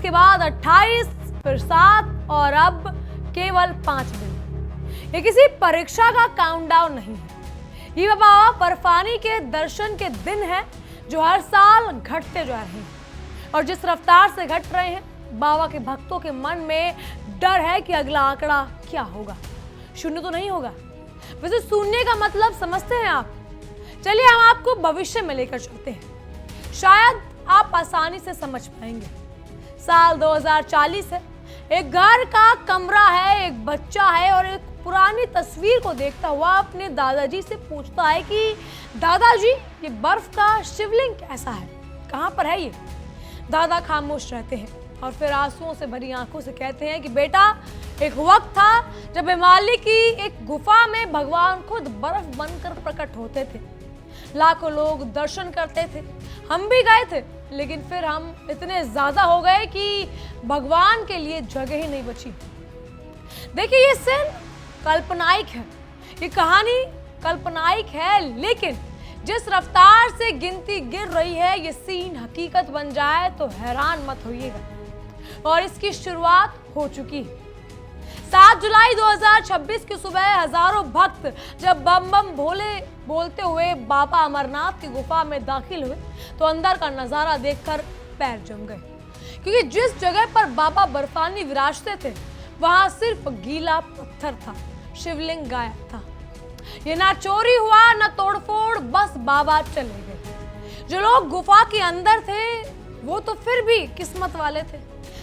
के बाद 28, फिर 7 और अब केवल 5 दिन। ये किसी परीक्षा का काउंटडाउन नहीं है, ये बाबा बर्फानी के दर्शन के दिन है जो हर साल घटते जा रहे हैं। और जिस रफ्तार से घट रहे हैं, बाबा के भक्तों के मन में डर है कि अगला आंकड़ा क्या होगा। शून्य तो नहीं होगा। वैसे शून्य का मतलब समझते हैं आप? चलिए हम आपको भविष्य में लेकर चलते हैं, शायद आप आसानी से समझ पाएंगे। साल 2040 है, एक घर का कमरा है, एक बच्चा है और एक पुरानी तस्वीर को देखता हुआ अपने दादाजी से पूछता है कि दादाजी, ये बर्फ का शिवलिंग कैसा है, कहाँ पर है ये? दादा खामोश रहते हैं और फिर आंसुओं से भरी आंखों से कहते हैं कि बेटा, एक वक्त था जब हिमालय की एक गुफा में भगवान खुद बर्फ बनकर प्रकट होते थे। लाखों लोग दर्शन करते थे, हम भी गए थे, लेकिन फिर हम इतने ज्यादा हो गए कि भगवान के लिए जगह ही नहीं बची। देखिए, ये सीन काल्पनिक है, ये कहानी काल्पनिक है, लेकिन जिस रफ्तार से गिनती गिर रही है, ये सीन हकीकत बन जाए तो हैरान मत होइएगा। और इसकी शुरुआत हो चुकी है। 7 जुलाई 2026 की सुबह हजारों भक्त जब बम बम भोले बोलते हुए बाबा अमरनाथ की गुफा में दाखिल हुए तो अंदर का नजारा देखकर पैर जम गए, क्योंकि जिस जगह पर बाबा बर्फानी विराजते थे वहां सिर्फ गीला पत्थर था, शिवलिंग गायब था। ये ना चोरी हुआ ना तोड़फोड़, बस बाबा चले गए। जो लोग गुफा के अंदर थे वो तो फिर भी किस्मत वाले थे,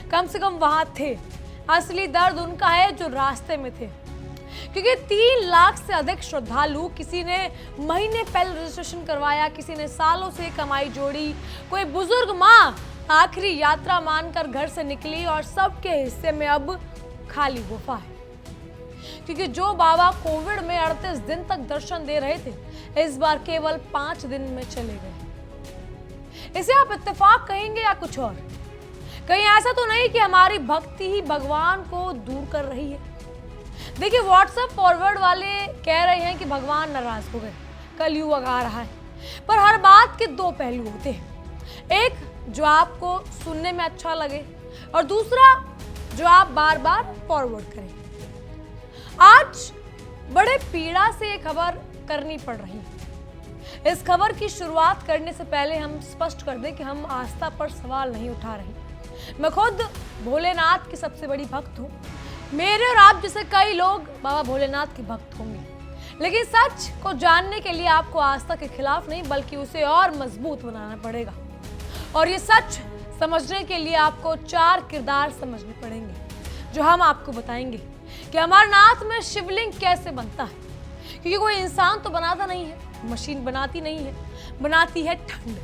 कम से कम वहां थे। असली दर्द उनका है जो रास्ते में थे, क्योंकि 3 लाख से अधिक श्रद्धालु, किसी ने महीने पहले रजिस्ट्रेशन करवाया, किसी ने सालों से कमाई जोड़ी, कोई बुजुर्ग माँ आखिरी यात्रा मानकर घर से निकली और सबके हिस्से में अब खाली गुफा है। क्योंकि जो बाबा कोविड में 38 दिन तक दर्शन दे रहे थे, इस बार केवल 5 दिन में चले गए। इसे आप इत्तेफाक कहेंगे या कुछ और? कहीं ऐसा तो नहीं कि हमारी भक्ति ही भगवान को दूर कर रही है? देखिए, व्हाट्सएप फॉरवर्ड वाले कह रहे हैं कि भगवान नाराज हो गए, कलयुग आ रहा है, पर हर बात के 2 पहलू होते हैं। एक जो आपको सुनने में अच्छा लगे और दूसरा जो आप बार बार फॉरवर्ड करें। आज बड़े पीड़ा से ये खबर करनी पड़ रही है। इस खबर की शुरुआत करने से पहले हम स्पष्ट कर दें कि हम आस्था पर सवाल नहीं उठा रहे। मैं खुद भोलेनाथ की सबसे बड़ी भक्त हूँ। मेरे और आप जैसे कई लोग बाबा भोलेनाथ के भक्त होंगे, लेकिन सच को जानने के लिए आपको आस्था के खिलाफ नहीं बल्कि उसे और मजबूत बनाना पड़ेगा। और ये सच समझने के लिए आपको 4 किरदार समझने पड़ेंगे जो हम आपको बताएंगे कि अमरनाथ में शिवलिंग कैसे बनता है। क्योंकि कोई इंसान तो बनाता नहीं है, मशीन बनाती नहीं है, बनाती है ठंड।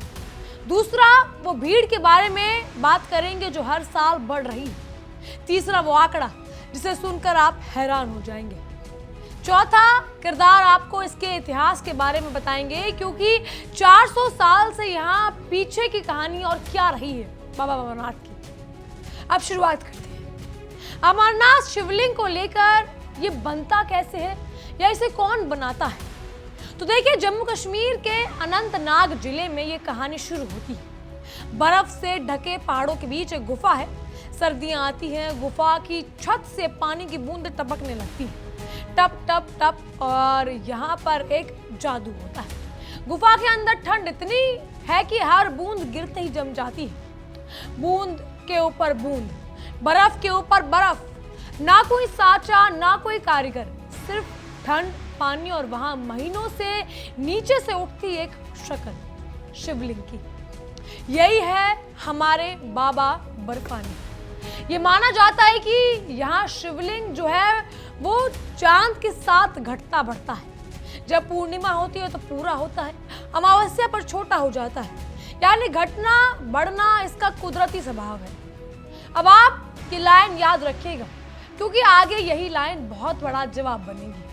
दूसरा, वो भीड़ के बारे में बात करेंगे जो हर साल बढ़ रही है। तीसरा, वो आंकड़ा जिसे सुनकर आप हैरान हो जाएंगे। चौथा किरदार आपको इसके इतिहास के बारे में बताएंगे, क्योंकि 400 साल से यहाँ पीछे की कहानी और क्या रही है बाबा अमरनाथ की। अब शुरुआत करते हैं। अमरनाथ शिवलिंग को लेकर ये बनता कैसे है या इसे कौन बनाता है? तो देखिए, जम्मू कश्मीर के अनंतनाग जिले में ये कहानी शुरू होती है। बर्फ से ढके पहाड़ों के बीच एक गुफा है। सर्दियां आती हैं, गुफा की छत से पानी की बूंद टपकने लगती है, टप टप टप, और यहाँ पर एक जादू होता है। गुफा के अंदर ठंड इतनी है कि हर बूंद गिरते ही जम जाती है। बूंद के ऊपर बूंद, बर्फ के ऊपर बर्फ, ना कोई साचा ना कोई कारीगर, सिर्फ ठंड, पानी और वहां महीनों से नीचे से उठती एक शक्ल, शिवलिंग की। यही है हमारे बाबा बर्फानी। ये माना जाता है कि यहाँ शिवलिंग जो है वो चांद के साथ घटता बढ़ता है। जब पूर्णिमा होती है तो पूरा होता है, अमावस्या पर छोटा हो जाता है। यानी घटना बढ़ना इसका कुदरती स्वभाव है। अब आप ये लाइन याद रखिएगा, क्योंकि आगे यही लाइन बहुत बड़ा जवाब बनेगी।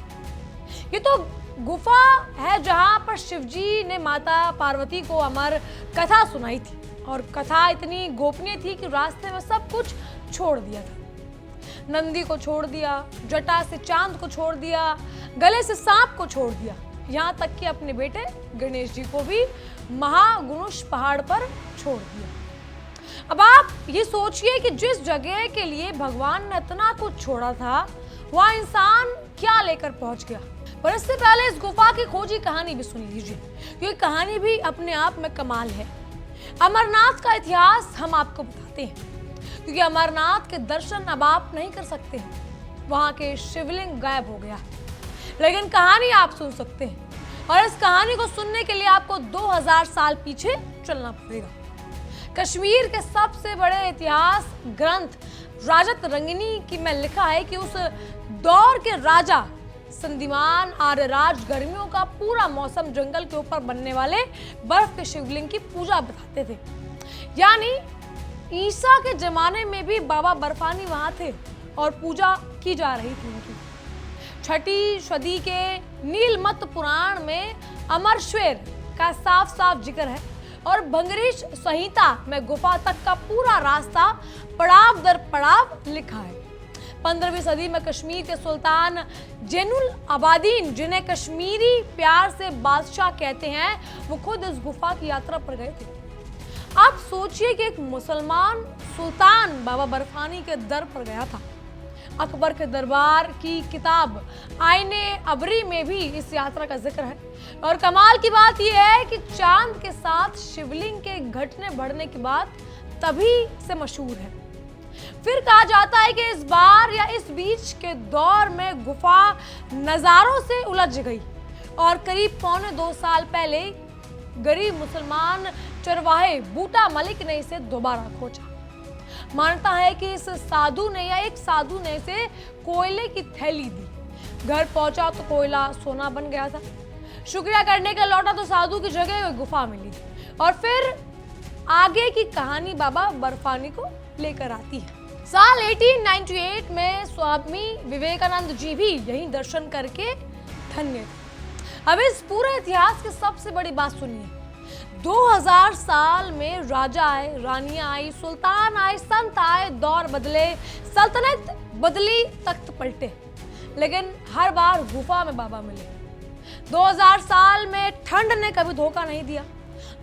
ये तो गुफा है जहां पर शिवजी ने माता पार्वती को अमर कथा सुनाई थी, और कथा इतनी गोपनीय थी कि रास्ते में सब कुछ छोड़ दिया था। नंदी को छोड़ दिया, जटा से चांद को छोड़ दिया, गले से सांप को छोड़ दिया, यहाँ तक कि अपने बेटे गणेश जी को भी महागुणुष पहाड़ पर छोड़ दिया। अब आप ये सोचिए कि जिस जगह के लिए भगवान ने इतना कुछ छोड़ा था, वह इंसान क्या लेकर पहुंच गया। पर इससे पहले इस गुफा की खोजी कहानी भी सुन लीजिए, क्योंकि कहानी भी अपने आप में कमाल है। अमरनाथ का इतिहास हम आपको बताते हैं, क्योंकि अमरनाथ के दर्शन अब आप नहीं कर सकते हैं, वहां के शिवलिंग गायब हो गया। लेकिन कहानी आप सुन सकते हैं, और इस कहानी को सुनने के लिए आपको 2000 साल पीछे चलना पड़ेगा। कश्मीर के सबसे बड़े इतिहास ग्रंथ राजत रंगिनी की में लिखा है कि उस दौर के राजा संधिमान आर्यराज गर्मियों का पूरा मौसम जंगल के ऊपर बनने वाले बर्फ के शिवलिंग की पूजा बताते थे। यानी ईसा के जमाने में भी बाबा बर्फानी वहां थे और पूजा की जा रही थी उनकी। 6ठी सदी के नीलमत पुराण में अमरश्वेर का साफ साफ जिक्र है, और भंगरीश संहिता में गुफा तक का पूरा रास्ता पड़ाव दर पड़ाव लिखा है। 15वीं सदी में कश्मीर के सुल्तान जैनुल आबादीन, जिन्हें कश्मीरी प्यार से बादशाह कहते हैं, वो खुद इस गुफा की यात्रा पर गए थे। आप सोचिए कि एक मुसलमान सुल्तान बाबा बर्फानी के दर पर गया था। अकबर के दरबार की किताब आईने अबरी में भी इस यात्रा का जिक्र है। और कमाल की बात यह है कि चांद के साथ शिवलिंग के घटने बढ़ने की बात तभी से मशहूर है। फिर कहा जाता है कि इस बार या इस बीच के दौर में गुफा नजारों से उलझ गई, और करीब 1.25 साल पहले गरीब मुसलमान चरवाहे बूटा मलिक ने इसे दोबारा खोजा। मानता है कि इस साधु ने या एक साधु ने इसे कोयले की थैली दी। घर पहुंचा तो कोयला सोना बन गया था। शुक्रिया करने के लौटा तो साधु की जगह गुफा मिली। और फिर आगे की कहानी बाबा बर्फानी को लेकर आती है। साल 1898 में स्वामी विवेकानंद जी भी यही दर्शन करके धन्य थे। अब इस पूरे इतिहास की सबसे बड़ी बात सुनिए। 2000 साल में राजा आए, रानियां आई, सुल्तान आए, संत आए, दौर बदले, सल्तनत बदली, तख्त पलटे, लेकिन हर बार गुफा में बाबा मिले। 2000 साल में ठंड ने कभी धोखा नहीं दिया।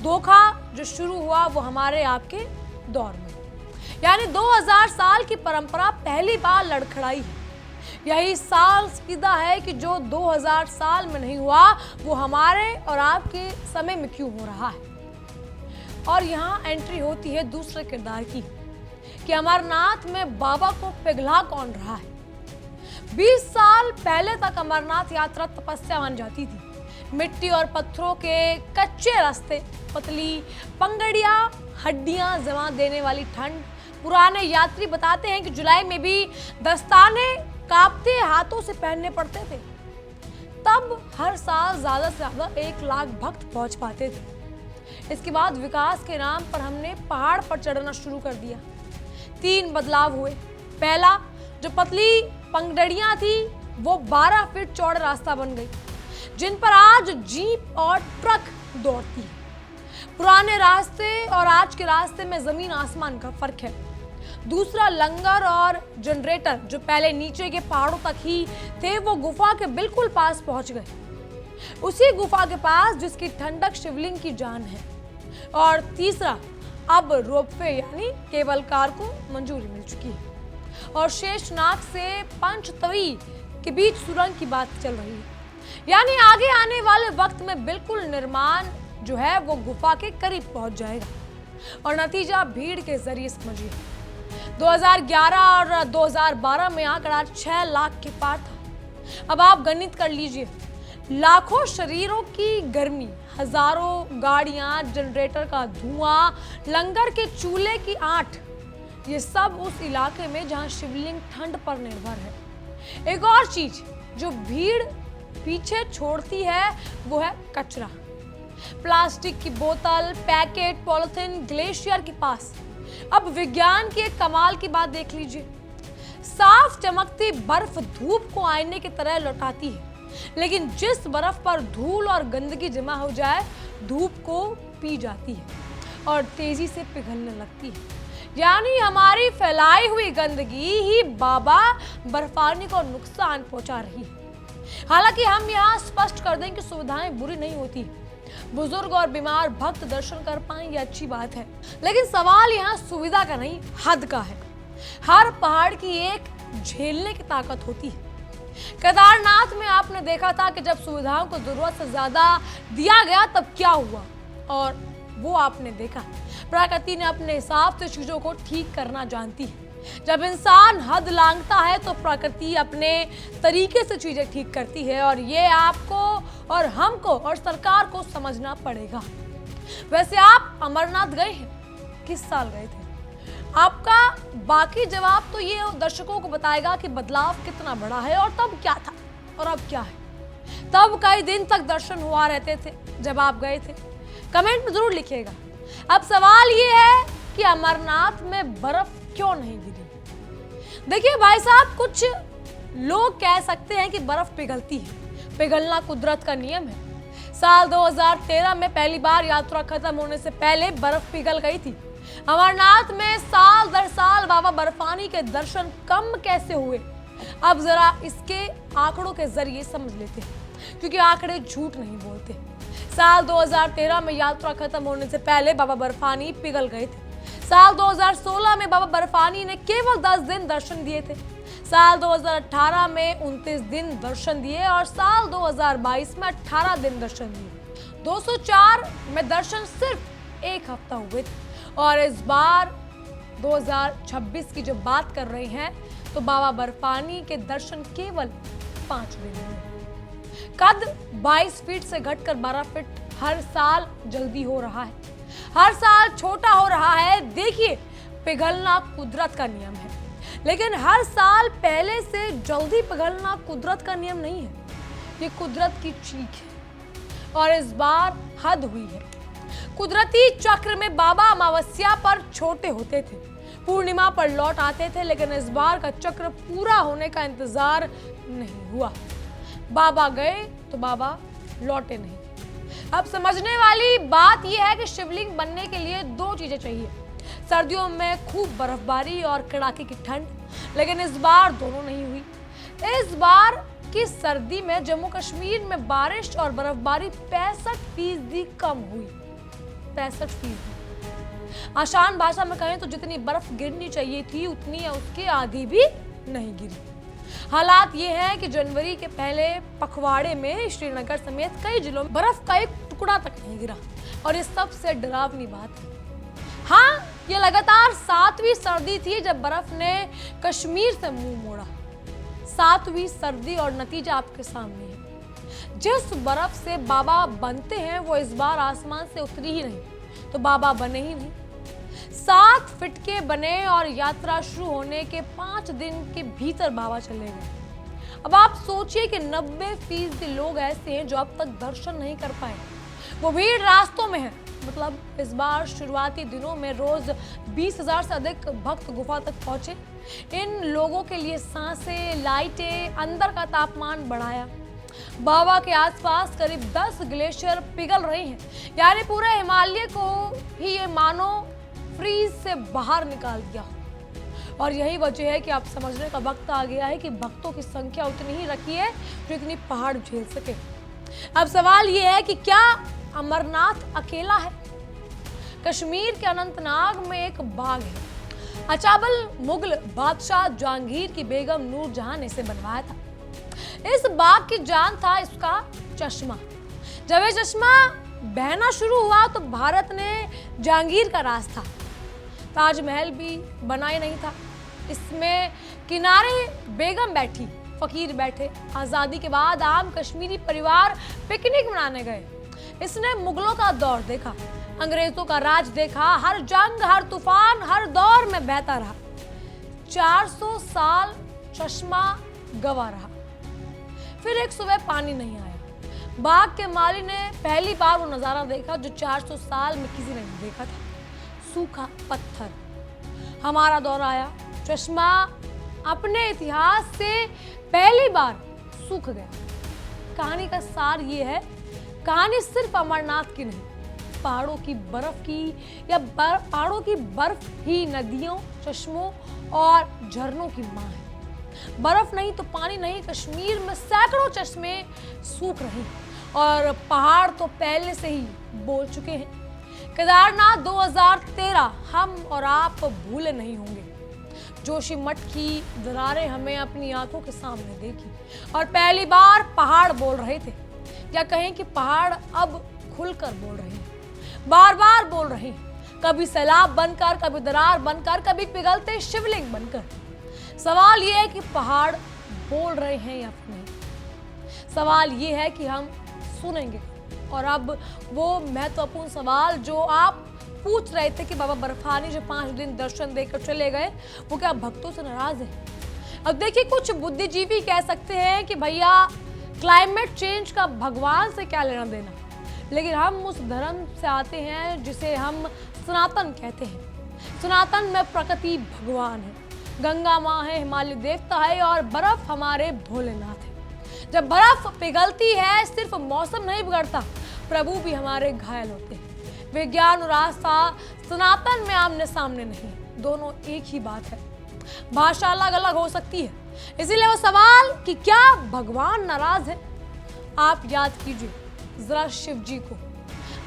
धोखा जो शुरू हुआ वो हमारे आपके दौर में, यानी 2000 साल की परंपरा पहली बार लड़खड़ाई है। यही साल सीधा है कि जो 2000 साल में नहीं हुआ वो हमारे और आपके समय में क्यों हो रहा है। और यहाँ एंट्री होती है दूसरे किरदार की, कि अमरनाथ में बाबा को पिघला कौन रहा है। 20 साल पहले तक अमरनाथ यात्रा तपस्या मान जाती थी। मिट्टी और पत्थरों के कच्चे रास्ते, पतली पंगड़ियां, हड्डियां जमा देने वाली ठंड। पुराने यात्री बताते हैं कि जुलाई में भी दस्ताने कांपते हाथों से पहनने पड़ते थे। तब हर साल ज्यादा से ज्यादा 1 लाख भक्त पहुंच पाते थे। इसके बाद विकास के नाम पर हमने पहाड़ पर चढ़ना शुरू कर दिया। 3 बदलाव हुए। पहला, जो पतली पंगड़ियां थी वो 12 फीट चौड़ा रास्ता बन गई, जिन पर आज जीप और ट्रक दौड़ती है। पुराने रास्ते और आज के रास्ते में जमीन आसमान का फर्क है। दूसरा, लंगर और जनरेटर जो पहले नीचे के पहाड़ों तक ही थे वो गुफा के बिल्कुल पास पहुंच गए, उसी गुफा के पास जिसकी ठंडक शिवलिंग की जान है। और तीसरा, अब रोपवे यानी केबल कार को मंजूरी मिल चुकी है, और शेषनाग से पंचतवी के बीच सुरंग की बात चल रही है। यानी आगे आने वाले वक्त में बिल्कुल निर्माण जो है वो गुफा के करीब पहुंच जाएगा। और नतीजा भीड़ के जरिए समझिए। 2011 और 2012 में आंकड़ा 6 लाख के पार था। अब आप गणित कर लीजिए, लाखों शरीरों की गर्मी, हजारों गाड़ियां, जनरेटर का धुआं, लंगर के चूल्हे की आंट, ये सब उस इलाके में जहां शिवलिंग ठंड पर निर्भर है। एक और चीज जो भीड़ पीछे छोड़ती है वो है कचरा। प्लास्टिक की बोतल, पैकेट, पॉलिथीन ग्लेशियर के पास। अब विज्ञान की एक कमाल की बात देख लीजिए। साफ चमकती बर्फ धूप को आईने की तरह लौटाती है, लेकिन जिस बर्फ पर धूल और गंदगी जमा हो जाए धूप को पी जाती है और तेजी से पिघलने लगती है। यानी हमारी फैलाई हुई गंदगी ही बाबा बर्फानी को नुकसान पहुंचा रही है। हालांकि हम यहाँ स्पष्ट कर दें कि सुविधाएं बुरी नहीं होती, बुजुर्ग और बीमार भक्त दर्शन कर पाएं, ये अच्छी बात है, लेकिन सवाल यहाँ सुविधा का नहीं, हद का है। हर पहाड़ की एक झेलने की ताकत होती है। केदारनाथ में आपने देखा था कि जब सुविधाओं को जरूरत से ज्यादा दिया गया तब क्या हुआ, और वो आपने देखा। प्रकृति ने अपने हिसाब से चीजों को ठीक करना जानती है। जब इंसान हद लांघता है तो प्रकृति अपने तरीके से चीजें ठीक करती है, और ये आपको और हमको और सरकार को समझना पड़ेगा। वैसे आप अमरनाथ गए हैं, किस साल गए थे? आपका बाकी जवाब तो ये दर्शकों को बताएगा कि बदलाव कितना बड़ा है, और तब क्या था और अब क्या है। तब कई दिन तक दर्शन हुआ रहते थे जब आप गए थे। कमेंट में जरूर लिखिएगा। अब सवाल ये है कि अमरनाथ में बर्फ क्यों नहीं गिरी? देखिए भाई साहब, कुछ लोग कह सकते हैं कि बर्फ पिघलती है। पिघलना कुदरत का नियम है। साल 2013 में पहली बार यात्रा खत्म होने से पहले बर्फ पिघल गई थी। अमरनाथ में साल दर साल बाबा बर्फानी के दर्शन कम कैसे हुए? अब जरा इसके आंकड़ों के जरिए समझ लेते हैं, क्योंकि आंकड़े झूठ नहीं बोलते। साल 2013 में यात्रा खत्म होने से पहले बाबा बर्फानी पिघल गए थे। साल 2016 में बाबा बर्फानी ने केवल 10 दिन दर्शन दिए थे। साल 2018 में 29 दिन दर्शन दिए, और साल 2022 में 18 दिन दर्शन दिए। 204 में दर्शन सिर्फ एक हफ्ता हुए थे। और इस बार 2026 की जो बात कर रहे हैं तो बाबा बर्फानी के दर्शन केवल 5 दिन हुए। कद 22 फीट से घटकर 12 फीट हर साल जल्दी हो रहा है, हर साल छोटा हो रहा है। देखिए, पिघलना कुदरत का नियम है, लेकिन हर साल पहले से जल्दी पिघलना कुदरत का नियम नहीं है। ये कुदरत की चीख है, और इस बार हद हुई है। कुदरती चक्र में बाबा अमावस्या पर छोटे होते थे, पूर्णिमा पर लौट आते थे, लेकिन इस बार का चक्र पूरा होने का इंतजार नहीं हुआ। बाबा गए तो बाबा लौटे नहीं। अब समझने वाली बात यह है कि शिवलिंग बनने के लिए 2 चीजें चाहिए। सर्दियों में खूब बर्फबारी और कड़ाके की ठंड, लेकिन इस बार दोनों नहीं हुई। इस बार की सर्दी में जम्मू कश्मीर में बारिश और बर्फबारी 65% कम हुई। 65%। आसान भाषा में कहें तो जितनी बर्फ गिरनी चाहिए थी उतनी या उसके आधी भी नहीं गिरी। हालात ये है कि जनवरी के पहले पखवाड़े में श्रीनगर समेत कई जिलों में बर्फ का एक टुकड़ा तक नहीं गिरा, और ये सबसे डरावनी बात है। हाँ, ये लगातार 7वीं सर्दी थी जब बर्फ ने कश्मीर से मुंह मोड़ा। 7वीं सर्दी, और नतीजा आपके सामने है। जिस बर्फ से बाबा बनते हैं वो इस बार आसमान से उतरी ही नहीं, तो बाबा बने ही नहीं। 7 फीट के बने, और यात्रा शुरू होने के 5 दिन के भीतर बाबा चले गए। अब आप सोचिए कि 90% लोग ऐसे हैं जो अब तक दर्शन नहीं कर पाए। वो भीड़ रास्तों में है। मतलब इस बार शुरुआती दिनों में रोज 20,000 से अधिक भक्त गुफा तक पहुंचे। इन लोगों के लिए सांसें, लाइटें, अंदर का तापमान बढ़ाया। बाबा के आसपास करीब 10 ग्लेशियर पिघल रहे हैं, यानी पूरे हिमालय को ही ये मानो फ्रीज से बाहर निकाल दिया। और यही वजह है कि आप समझने का वक्त आ गया है कि भक्तों की संख्या उतनी ही रखी है जो इतनी पहाड़ झेल सके। अब सवाल ये है कि क्या अमरनाथ अकेला है? कश्मीर के अनंतनाग में एक बाग है। अचाबल मुगल बादशाह जहांगीर की बेगम नूरजहां ने इसे बनवाया था। इस बाग की जान था इसका चश्मा। जब ये चश्मा बहना शुरू हुआ तो भारत ने जहांगीर का राज था। ताजमहल भी बना ही नहीं था, इसमें किनारे बेगम बैठी, फकीर बैठे। आजादी के बाद आम कश्मीरी परिवार पिकनिक मनाने गए। इसने मुगलों का दौर देखा, अंग्रेजों का राज देखा, हर जंग, हर तूफान, हर दौर में बहता रहा। 400 साल चश्मा गवा रहा। फिर एक सुबह पानी नहीं आया। बाग के माली ने पहली बार वो नजारा देखा जो 400 साल में किसी ने नहीं देखा था। सूखा पत्थर। हमारा दौर आया। चश्मा अपने इतिहास से पहली बार सूख गया। कहानी का सार ये है, कहानी सिर्फ अमरनाथ की नहीं, पहाड़ों की बर्फ की, या पहाड़ों की बर्फ ही नदियों, चश्मों और झरनों की मां है। बर्फ नहीं तो पानी नहीं, कश्मीर में सैकड़ों चश्मे सूख रहे हैं। और पहाड़ तो पहले से ही बोल चुके हैं। केदारनाथ 2013 हम और आप भूले नहीं होंगे। जोशीमठ की दरारें हमें अपनी आंखों के सामने देखी और पहली बार पहाड़ बोल रहे थे, या कहें कि पहाड़ अब खुलकर बोल रहे हैं, बार बार बोल रहे हैं, कभी सैलाब बनकर, कभी दरार बनकर, कभी पिघलते शिवलिंग बनकर। सवाल यह है कि पहाड़ बोल रहे हैं या नहीं। सवाल यह है कि हम सुनेंगे। और अब वो महत्वपूर्ण सवाल जो आप पूछ रहे थे कि बाबा बर्फानी जो 5 दिन दर्शन देकर चले गए, वो क्या भक्तों से नाराज है? अब देखिए, कुछ बुद्धिजीवी कह सकते हैं कि भैया क्लाइमेट चेंज का भगवान से क्या लेना देना, लेकिन हम उस धर्म से आते हैं जिसे हम सनातन कहते हैं। सनातन में प्रकृति भगवान है, गंगा माँ है, हिमालय देवता है और बर्फ हमारे भोलेनाथ है। जब बर्फ पिघलती है, सिर्फ मौसम नहीं बिगड़ता, प्रभु भी हमारे घायल होते हैं। विज्ञान और आस्था सनातन में आमने सामने नहीं, दोनों एक ही बात है। भाषा अलग अलग हो सकती है, इसीलिए वो सवाल कि क्या भगवान नाराज है? आप याद कीजिए जरा शिव जी को,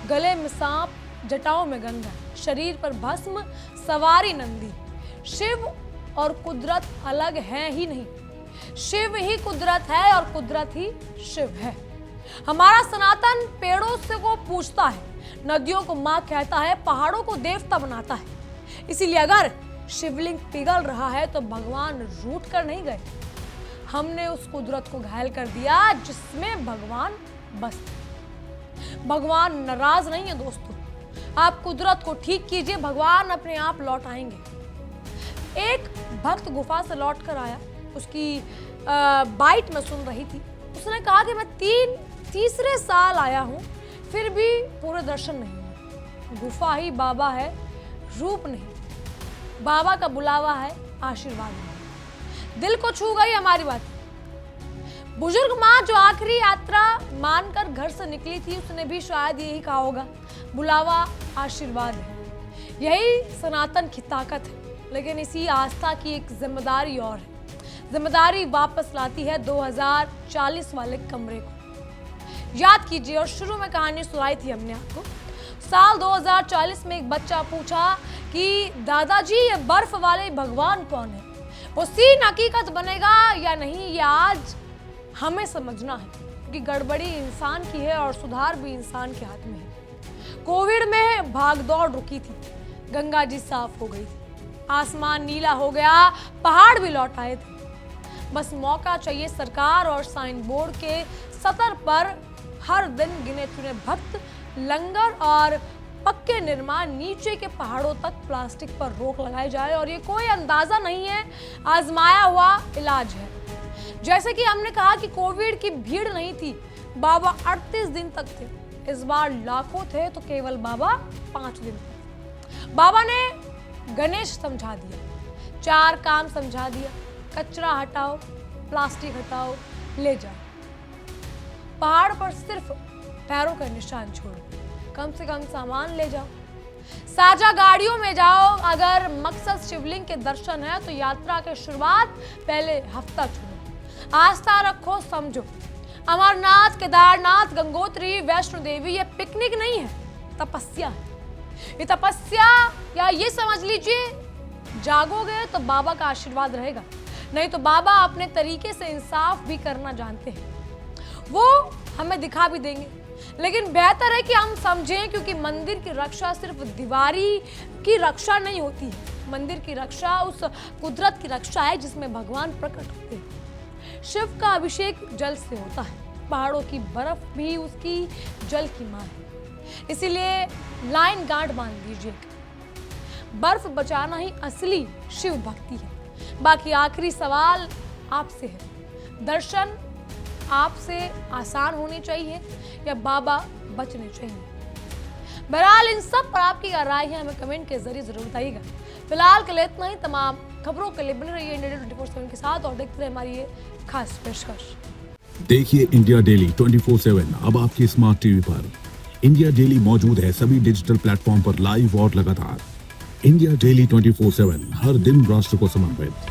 गले में सांप, जटाओं में गंगा, शरीर पर भस्म, सवारी नंदी। शिव और कुदरत अलग है ही नहीं, शिव ही कुदरत है और कुदरत ही शिव है। हमारा सनातन पेड़ों से को पूछता है, नदियों को माँ कहता है, पहाड़ों को देवता बनाता है। इसीलिए अगर शिवलिंग पिघल रहा है तो भगवान रूठ कर नहीं गए, हमने उस कुदरत को घायल कर दिया जिसमें भगवान बसते। भगवान नाराज नहीं है दोस्तों, आप कुदरत को ठीक कीजिए, भगवान अपने आप लौट आएंगे। एक भक्त गुफा से लौट कर आया, उसकी बाइट में सुन रही थी। उसने कहा कि मैं तीसरे साल आया हूँ, फिर भी पूरे दर्शन नहीं हुए। गुफा ही बाबा है, रूप नहीं। बाबा का बुलावा है, आशीर्वाद नहीं। दिल को छू गई हमारी बात। बुजुर्ग माँ जो आखिरी यात्रा मानकर घर से निकली थी, उसने भी शायद यही कहा होगा, बुलावा आशीर्वाद है। यही सनातन की ताकत है। लेकिन इसी आस्था की एक जिम्मेदारी और है। जिम्मेदारी वापस लाती है 2040 वाले कमरे को। याद कीजिए, और शुरू में कहानी सुनाई थी हमने आपको। साल 2040 में एक बच्चा पूछा कि दादाजी ये बर्फ वाले भगवान कौन है? वो सीन हकीकत बनेगा या नहीं, ये आज हमें समझना है, क्योंकि गड़बड़ी इंसान की है और सुधार भी इंसान के हाथ में है। कोविड में भागदौड़ रुकी थी, गंगा जी साफ हो गई थी, आसमान नीला हो गया, पहाड़ भी लौट आए थे। बस मौका चाहिए सरकार और साइन बोर्ड के सतर पर हर दिन गिने चुने भक्त, लंगर और पक्के निर्माण, नीचे के पहाड़ों तक प्लास्टिक पर रोक लगाई जाए। और ये कोई अंदाजा नहीं है, आजमाया हुआ इलाज है। जैसे कि हमने कहा कि कोविड की भीड़ नहीं थी, बाबा 38 दिन तक थे। इस बार लाखों थे तो केवल बाबा 5 दिन थे। बाबा ने गणेश समझा दिया, 4 काम समझा दिया, कचरा हटाओ, प्लास्टिक हटाओ, ले जाओ। पहाड़ पर सिर्फ पैरों का निशान छोड़ो, कम से कम सामान ले जाओ, साझा गाड़ियों में जाओ। अगर मकसद शिवलिंग के दर्शन है तो यात्रा की शुरुआत पहले हफ्ता चुनो। आस्था रखो, समझो, अमरनाथ, केदारनाथ, गंगोत्री, वैष्णो देवी ये पिकनिक नहीं है, तपस्या है। ये तपस्या, या ये समझ लीजिए, जागोगे तो बाबा का आशीर्वाद रहेगा, नहीं तो बाबा अपने तरीके से इंसाफ भी करना जानते हैं। वो हमें दिखा भी देंगे, लेकिन बेहतर है कि हम समझें, क्योंकि मंदिर की रक्षा सिर्फ दीवारी की रक्षा नहीं होती है। मंदिर की रक्षा उस कुदरत की रक्षा है जिसमें भगवान प्रकट होते हैं। शिव का अभिषेक जल से होता है, पहाड़ों की बर्फ भी उसकी जल की मां है। इसीलिए लाइन गार्ड मान दीजिए, बर्फ बचाना ही असली शिव भक्ति है। बाकी आखिरी सवाल आपसे है, दर्शन आपसे आसान होने चाहिए या बाबा बचने चाहिए? बहरहाल इन सब पर आपकी क्या राय है, हमें कमेंट के जरिए जरूर बताइएगा। फिलहाल के लिए इतना ही। तमाम खबरों के लिए बने रहिए इंडिया डेली 24/7 के साथ और देखते रहिए हमारी ये खास पेशकश। देखिए इंडिया डेली 24/7 अब आपकी स्मार्ट टीवी पर। इंडिया डेली मौजूद है सभी डिजिटल प्लेटफॉर्म पर लाइव और लगातार। इंडिया डेली 24/7 हर दिन राष्ट्र को समर्पित।